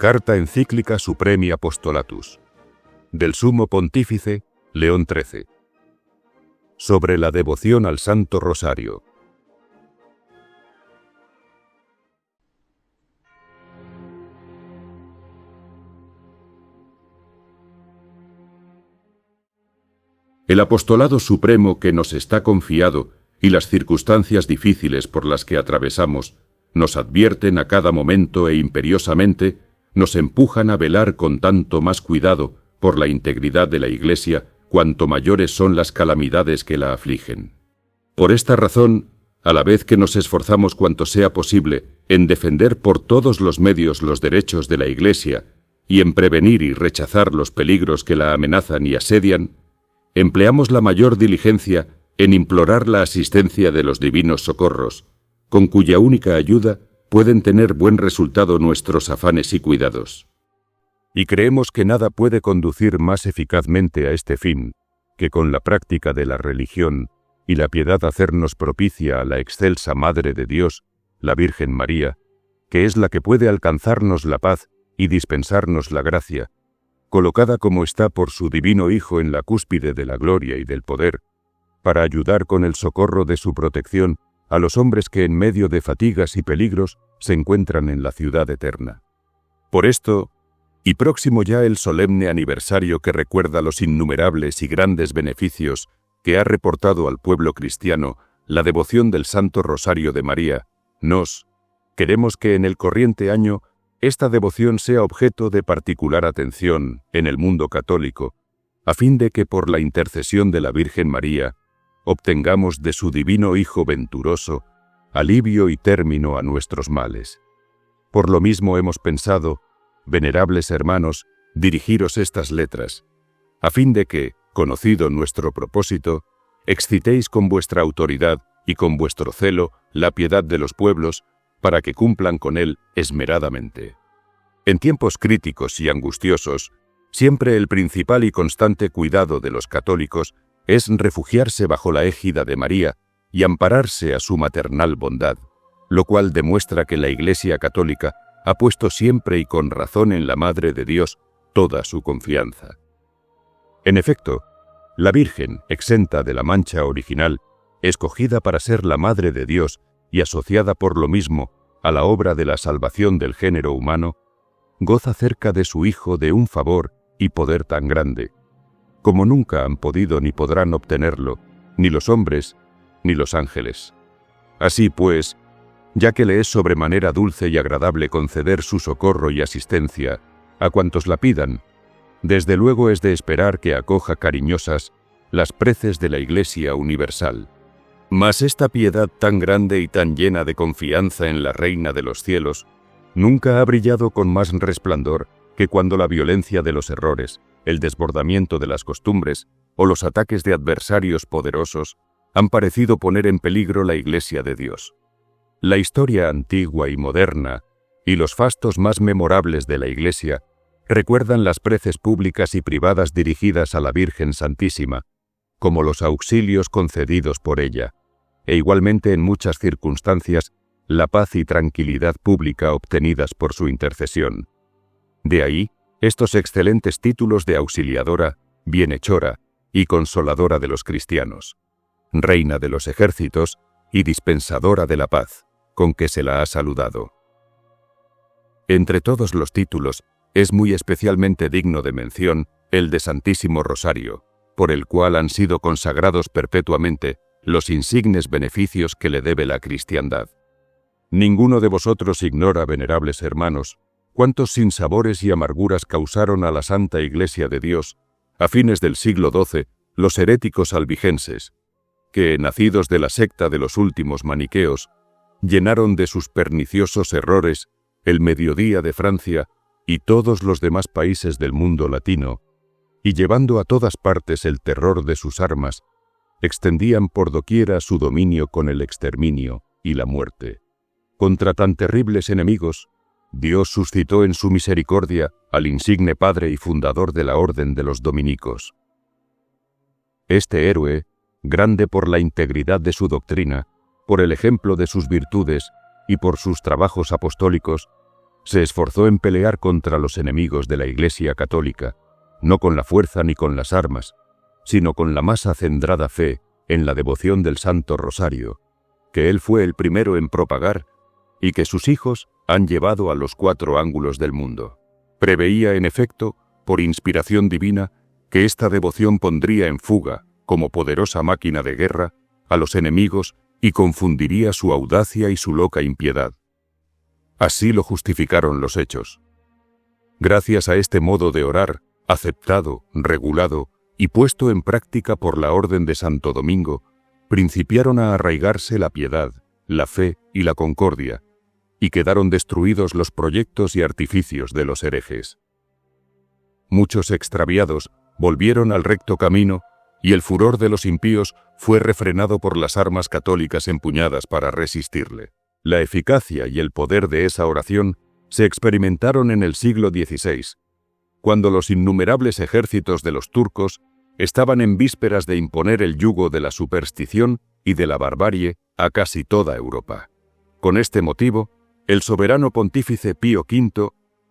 Carta encíclica Supremi Apostolatus, del Sumo Pontífice León XIII, sobre la devoción al Santo Rosario. El apostolado supremo que nos está confiado y las circunstancias difíciles por las que atravesamos nos advierten a cada momento e imperiosamente, nos empujan a velar con tanto más cuidado por la integridad de la Iglesia cuanto mayores son las calamidades que la afligen. Por esta razón, a la vez que nos esforzamos cuanto sea posible en defender por todos los medios los derechos de la Iglesia y en prevenir y rechazar los peligros que la amenazan y asedian, empleamos la mayor diligencia en implorar la asistencia de los divinos socorros, con cuya única ayuda pueden tener buen resultado nuestros afanes y cuidados. Y creemos que nada puede conducir más eficazmente a este fin que con la práctica de la religión y la piedad hacernos propicia a la excelsa Madre de Dios, la Virgen María, que es la que puede alcanzarnos la paz y dispensarnos la gracia, colocada como está por su divino Hijo en la cúspide de la gloria y del poder, para ayudar con el socorro de su protección a los hombres que en medio de fatigas y peligros se encuentran en la ciudad eterna. Por esto, y próximo ya el solemne aniversario que recuerda los innumerables y grandes beneficios que ha reportado al pueblo cristiano la devoción del Santo Rosario de María, queremos que en el corriente año esta devoción sea objeto de particular atención en el mundo católico, a fin de que por la intercesión de la Virgen María obtengamos de su divino Hijo venturoso alivio y término a nuestros males. Por lo mismo hemos pensado, venerables hermanos, dirigiros estas letras, a fin de que, conocido nuestro propósito, excitéis con vuestra autoridad y con vuestro celo la piedad de los pueblos, para que cumplan con él esmeradamente. En tiempos críticos y angustiosos, siempre el principal y constante cuidado de los católicos es refugiarse bajo la égida de María y ampararse a su maternal bondad, lo cual demuestra que la Iglesia católica ha puesto siempre y con razón en la Madre de Dios toda su confianza. En efecto, la Virgen, exenta de la mancha original, escogida para ser la Madre de Dios y asociada por lo mismo a la obra de la salvación del género humano, goza cerca de su Hijo de un favor y poder tan grande, como nunca han podido ni podrán obtenerlo, ni los hombres, ni los ángeles. Así pues, ya que le es sobremanera dulce y agradable conceder su socorro y asistencia a cuantos la pidan, desde luego es de esperar que acoja cariñosas las preces de la Iglesia universal. Mas esta piedad tan grande y tan llena de confianza en la Reina de los cielos nunca ha brillado con más resplandor que cuando la violencia de los errores, el desbordamiento de las costumbres o los ataques de adversarios poderosos han parecido poner en peligro la Iglesia de Dios. La historia antigua y moderna y los fastos más memorables de la Iglesia recuerdan las preces públicas y privadas dirigidas a la Virgen Santísima, como los auxilios concedidos por ella, e igualmente en muchas circunstancias la paz y tranquilidad pública obtenidas por su intercesión. De ahí estos excelentes títulos de auxiliadora, bienhechora y consoladora de los cristianos, reina de los ejércitos y dispensadora de la paz, con que se la ha saludado. Entre todos los títulos, es muy especialmente digno de mención el de Santísimo Rosario, por el cual han sido consagrados perpetuamente los insignes beneficios que le debe la cristiandad. Ninguno de vosotros ignora, venerables hermanos, cuántos sinsabores y amarguras causaron a la Santa Iglesia de Dios, a fines del siglo XII, los heréticos albigenses, que, nacidos de la secta de los últimos maniqueos, llenaron de sus perniciosos errores el mediodía de Francia y todos los demás países del mundo latino, y llevando a todas partes el terror de sus armas, extendían por doquiera su dominio con el exterminio y la muerte. Contra tan terribles enemigos, Dios suscitó en su misericordia al insigne padre y fundador de la orden de los dominicos. Este héroe, grande por la integridad de su doctrina, por el ejemplo de sus virtudes y por sus trabajos apostólicos, se esforzó en pelear contra los enemigos de la Iglesia católica, no con la fuerza ni con las armas, sino con la más acendrada fe en la devoción del Santo Rosario, que él fue el primero en propagar y que sus hijos han llevado a los 4 ángulos del mundo. Preveía, en efecto, por inspiración divina, que esta devoción pondría en fuga, como poderosa máquina de guerra, a los enemigos y confundiría su audacia y su loca impiedad. Así lo justificaron los hechos. Gracias a este modo de orar, aceptado, regulado y puesto en práctica por la Orden de Santo Domingo, principiaron a arraigarse la piedad, la fe y la concordia, y quedaron destruidos los proyectos y artificios de los herejes. Muchos extraviados volvieron al recto camino, y el furor de los impíos fue refrenado por las armas católicas empuñadas para resistirle. La eficacia y el poder de esa oración se experimentaron en el siglo XVI, cuando los innumerables ejércitos de los turcos estaban en vísperas de imponer el yugo de la superstición y de la barbarie a casi toda Europa. Con este motivo, el soberano pontífice Pío V,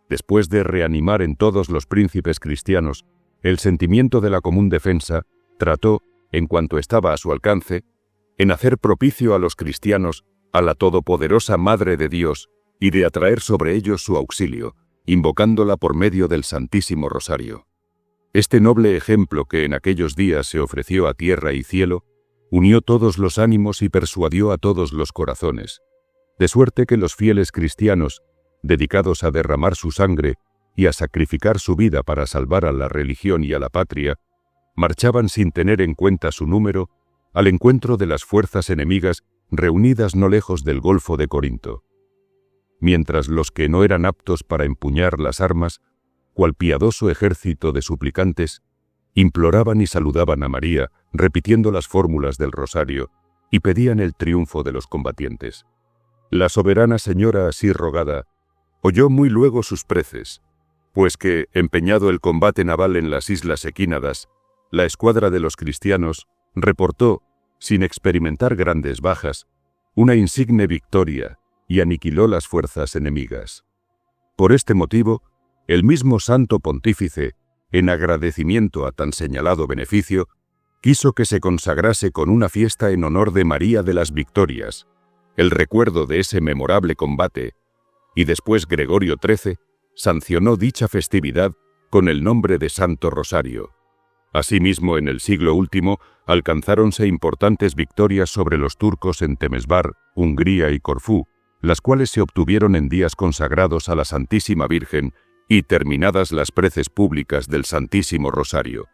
después de reanimar en todos los príncipes cristianos el sentimiento de la común defensa, trató, en cuanto estaba a su alcance, en hacer propicio a los cristianos a la todopoderosa Madre de Dios y de atraer sobre ellos su auxilio, invocándola por medio del Santísimo Rosario. Este noble ejemplo que en aquellos días se ofreció a tierra y cielo, unió todos los ánimos y persuadió a todos los corazones, de suerte que los fieles cristianos, dedicados a derramar su sangre y a sacrificar su vida para salvar a la religión y a la patria, marchaban sin tener en cuenta su número al encuentro de las fuerzas enemigas reunidas no lejos del Golfo de Corinto. Mientras los que no eran aptos para empuñar las armas, cual piadoso ejército de suplicantes, imploraban y saludaban a María, repitiendo las fórmulas del rosario, y pedían el triunfo de los combatientes. La soberana señora así rogada oyó muy luego sus preces, pues que, empeñado el combate naval en las islas Equínadas, la escuadra de los cristianos reportó, sin experimentar grandes bajas, una insigne victoria y aniquiló las fuerzas enemigas. Por este motivo, el mismo Santo Pontífice, en agradecimiento a tan señalado beneficio, quiso que se consagrase con una fiesta en honor de María de las Victorias, el recuerdo de ese memorable combate, y después Gregorio XIII sancionó dicha festividad con el nombre de Santo Rosario. Asimismo, en el siglo último, alcanzáronse importantes victorias sobre los turcos en Temesvar, Hungría y Corfú, las cuales se obtuvieron en días consagrados a la Santísima Virgen y terminadas las preces públicas del Santísimo Rosario.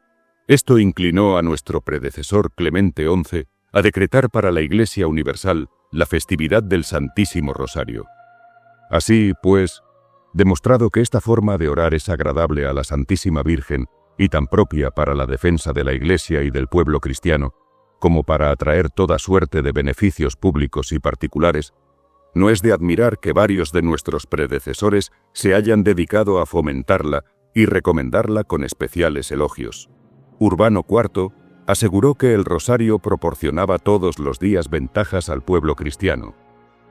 Esto inclinó a nuestro predecesor Clemente XI a decretar para la Iglesia Universal la festividad del Santísimo Rosario. Así, pues, demostrado que esta forma de orar es agradable a la Santísima Virgen y tan propia para la defensa de la Iglesia y del pueblo cristiano, como para atraer toda suerte de beneficios públicos y particulares, no es de admirar que varios de nuestros predecesores se hayan dedicado a fomentarla y recomendarla con especiales elogios. Urbano IV aseguró que el rosario proporcionaba todos los días ventajas al pueblo cristiano.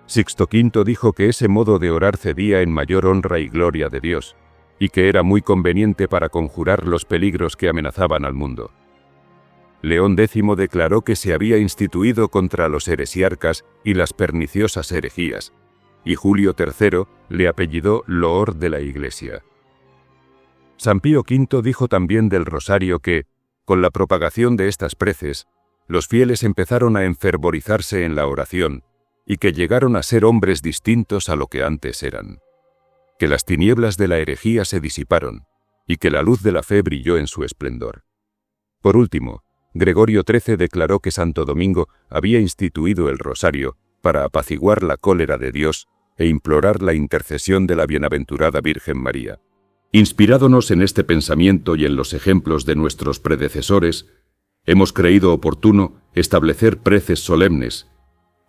Sixto V dijo que ese modo de orar cedía en mayor honra y gloria de Dios, y que era muy conveniente para conjurar los peligros que amenazaban al mundo. León X declaró que se había instituido contra los heresiarcas y las perniciosas herejías, y Julio III le apellidó loor de la Iglesia. San Pío V dijo también del rosario que, con la propagación de estas preces, los fieles empezaron a enfervorizarse en la oración, y que llegaron a ser hombres distintos a lo que antes eran. Que las tinieblas de la herejía se disiparon, y que la luz de la fe brilló en su esplendor. Por último, Gregorio XIII declaró que Santo Domingo había instituido el rosario para apaciguar la cólera de Dios e implorar la intercesión de la bienaventurada Virgen María. Inspirándonos en este pensamiento y en los ejemplos de nuestros predecesores, hemos creído oportuno establecer preces solemnes,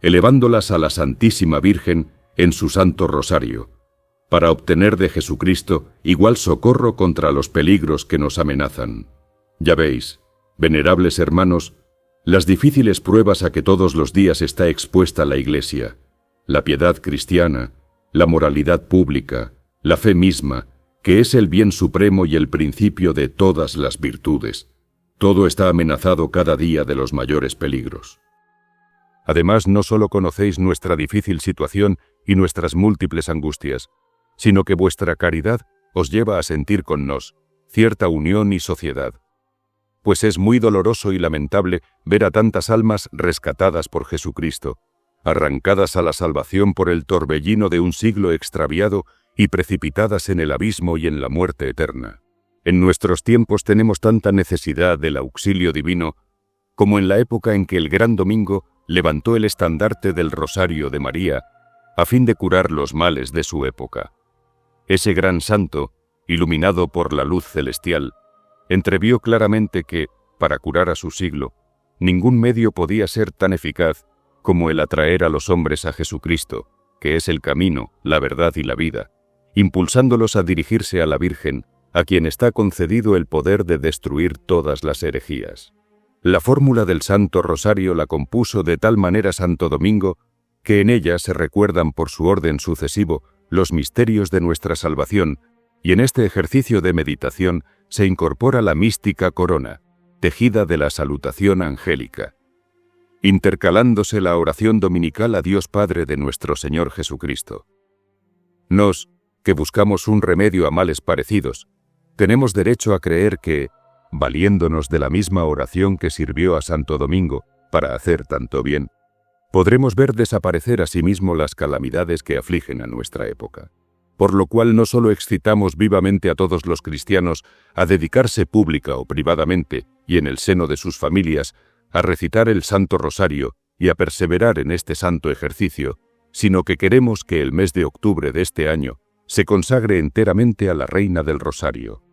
elevándolas a la Santísima Virgen en su Santo Rosario, para obtener de Jesucristo igual socorro contra los peligros que nos amenazan. Ya veis, venerables hermanos, las difíciles pruebas a que todos los días está expuesta la Iglesia, la piedad cristiana, la moralidad pública, la fe misma, que es el bien supremo y el principio de todas las virtudes. Todo está amenazado cada día de los mayores peligros. Además, no solo conocéis nuestra difícil situación y nuestras múltiples angustias, sino que vuestra caridad os lleva a sentir con nos cierta unión y sociedad. Pues es muy doloroso y lamentable ver a tantas almas rescatadas por Jesucristo, arrancadas a la salvación por el torbellino de un siglo extraviado y precipitadas en el abismo y en la muerte eterna. En nuestros tiempos tenemos tanta necesidad del auxilio divino como en la época en que el Gran Domingo levantó el estandarte del Rosario de María a fin de curar los males de su época. Ese gran santo, iluminado por la luz celestial, entrevió claramente que, para curar a su siglo, ningún medio podía ser tan eficaz como el atraer a los hombres a Jesucristo, que es el camino, la verdad y la vida, impulsándolos a dirigirse a la Virgen, a quien está concedido el poder de destruir todas las herejías. La fórmula del Santo Rosario la compuso de tal manera Santo Domingo que en ella se recuerdan por su orden sucesivo los misterios de nuestra salvación, y en este ejercicio de meditación se incorpora la mística corona, tejida de la salutación angélica, intercalándose la oración dominical a Dios Padre de nuestro Señor Jesucristo. Nos, que buscamos un remedio a males parecidos, tenemos derecho a creer que, valiéndonos de la misma oración que sirvió a Santo Domingo para hacer tanto bien, podremos ver desaparecer asimismo las calamidades que afligen a nuestra época. Por lo cual no solo excitamos vivamente a todos los cristianos a dedicarse pública o privadamente y en el seno de sus familias a recitar el Santo Rosario y a perseverar en este santo ejercicio, sino que queremos que el mes de octubre de este año se consagre enteramente a la Reina del Rosario.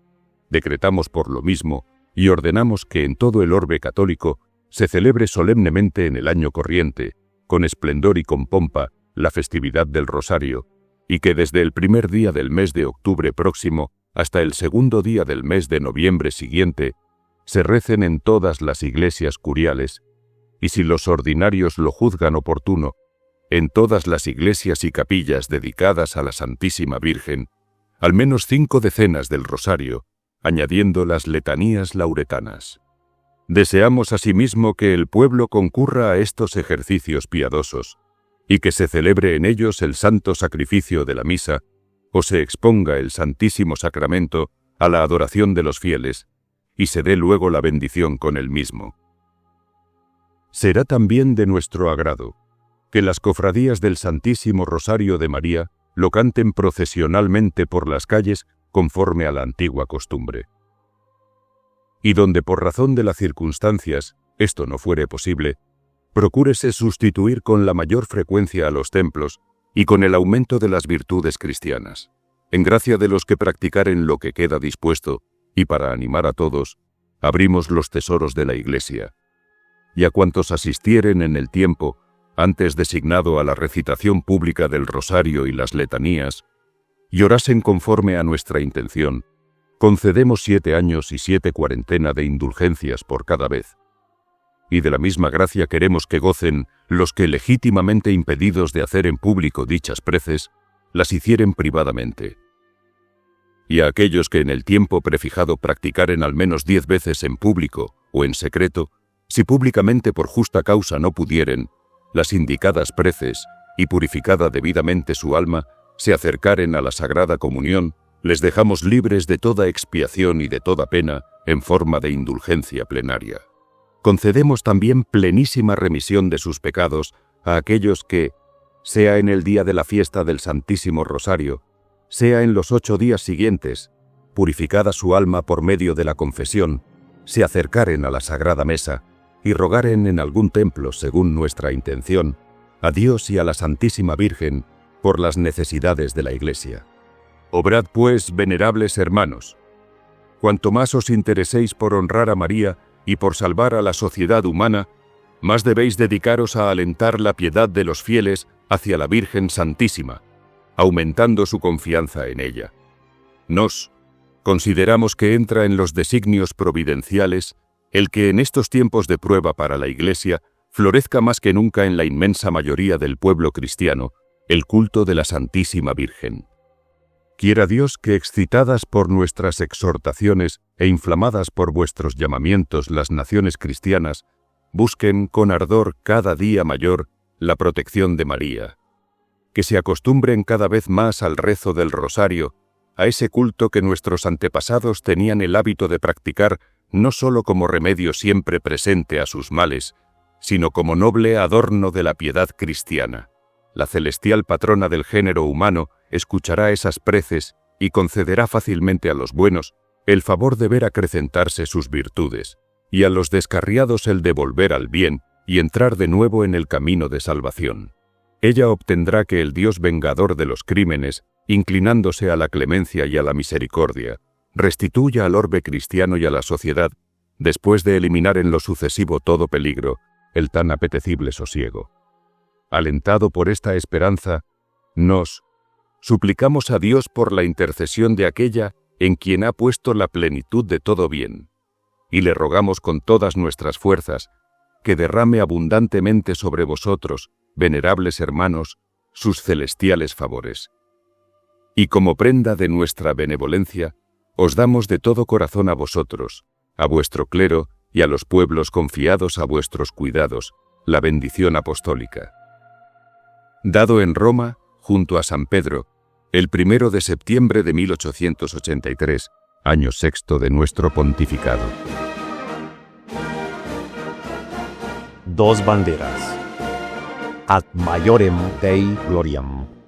Decretamos por lo mismo y ordenamos que en todo el orbe católico se celebre solemnemente en el año corriente, con esplendor y con pompa, la festividad del Rosario, y que desde el primer día del mes de octubre próximo hasta el segundo día del mes de noviembre siguiente, se recen en todas las iglesias curiales, y si los ordinarios lo juzgan oportuno, en todas las iglesias y capillas dedicadas a la Santísima Virgen, al menos 5 decenas del Rosario, añadiendo las letanías lauretanas. Deseamos asimismo que el pueblo concurra a estos ejercicios piadosos, y que se celebre en ellos el santo sacrificio de la misa, o se exponga el Santísimo Sacramento a la adoración de los fieles, y se dé luego la bendición con el mismo. Será también de nuestro agrado que las cofradías del Santísimo Rosario de María lo canten procesionalmente por las calles conforme a la antigua costumbre. Y donde por razón de las circunstancias esto no fuere posible, procúrese sustituir con la mayor frecuencia a los templos y con el aumento de las virtudes cristianas, en gracia de los que practicaren lo que queda dispuesto, y para animar a todos, abrimos los tesoros de la Iglesia. Y a cuantos asistieren en el tiempo, antes designado a la recitación pública del Rosario y las letanías, y orasen conforme a nuestra intención, concedemos 7 años y 7 cuarentena de indulgencias por cada vez. Y de la misma gracia queremos que gocen los que legítimamente impedidos de hacer en público dichas preces, las hicieren privadamente. Y a aquellos que en el tiempo prefijado practicaren al menos 10 veces en público o en secreto, si públicamente por justa causa no pudieren, las indicadas preces, y purificada debidamente su alma, se acercaren a la Sagrada Comunión, les dejamos libres de toda expiación y de toda pena en forma de indulgencia plenaria. Concedemos también plenísima remisión de sus pecados a aquellos que, sea en el día de la fiesta del Santísimo Rosario, sea en los 8 días siguientes, purificada su alma por medio de la confesión, se acercaren a la Sagrada Mesa y rogaren en algún templo, según nuestra intención, a Dios y a la Santísima Virgen por las necesidades de la Iglesia. Obrad pues, venerables hermanos, cuanto más os intereséis por honrar a María y por salvar a la sociedad humana, más debéis dedicaros a alentar la piedad de los fieles hacia la Virgen Santísima, aumentando su confianza en ella. Nos consideramos que entra en los designios providenciales el que en estos tiempos de prueba para la Iglesia florezca más que nunca en la inmensa mayoría del pueblo cristiano el culto de la Santísima Virgen. Quiera Dios que, excitadas por nuestras exhortaciones e inflamadas por vuestros llamamientos las naciones cristianas, busquen con ardor cada día mayor la protección de María. Que se acostumbren cada vez más al rezo del rosario, a ese culto que nuestros antepasados tenían el hábito de practicar no sólo como remedio siempre presente a sus males, sino como noble adorno de la piedad cristiana. La celestial patrona del género humano escuchará esas preces y concederá fácilmente a los buenos el favor de ver acrecentarse sus virtudes, y a los descarriados el de volver al bien y entrar de nuevo en el camino de salvación. Ella obtendrá que el Dios vengador de los crímenes, inclinándose a la clemencia y a la misericordia, restituya al orbe cristiano y a la sociedad, después de eliminar en lo sucesivo todo peligro, el tan apetecible sosiego. Alentado por esta esperanza, nos suplicamos a Dios por la intercesión de aquella en quien ha puesto la plenitud de todo bien, y le rogamos con todas nuestras fuerzas que derrame abundantemente sobre vosotros, venerables hermanos, sus celestiales favores. Y como prenda de nuestra benevolencia, os damos de todo corazón a vosotros, a vuestro clero y a los pueblos confiados a vuestros cuidados, la bendición apostólica. Dado en Roma, junto a San Pedro, el 1 de septiembre de 1883, año sexto de nuestro pontificado. Dos banderas. Ad maiorem Dei gloriam.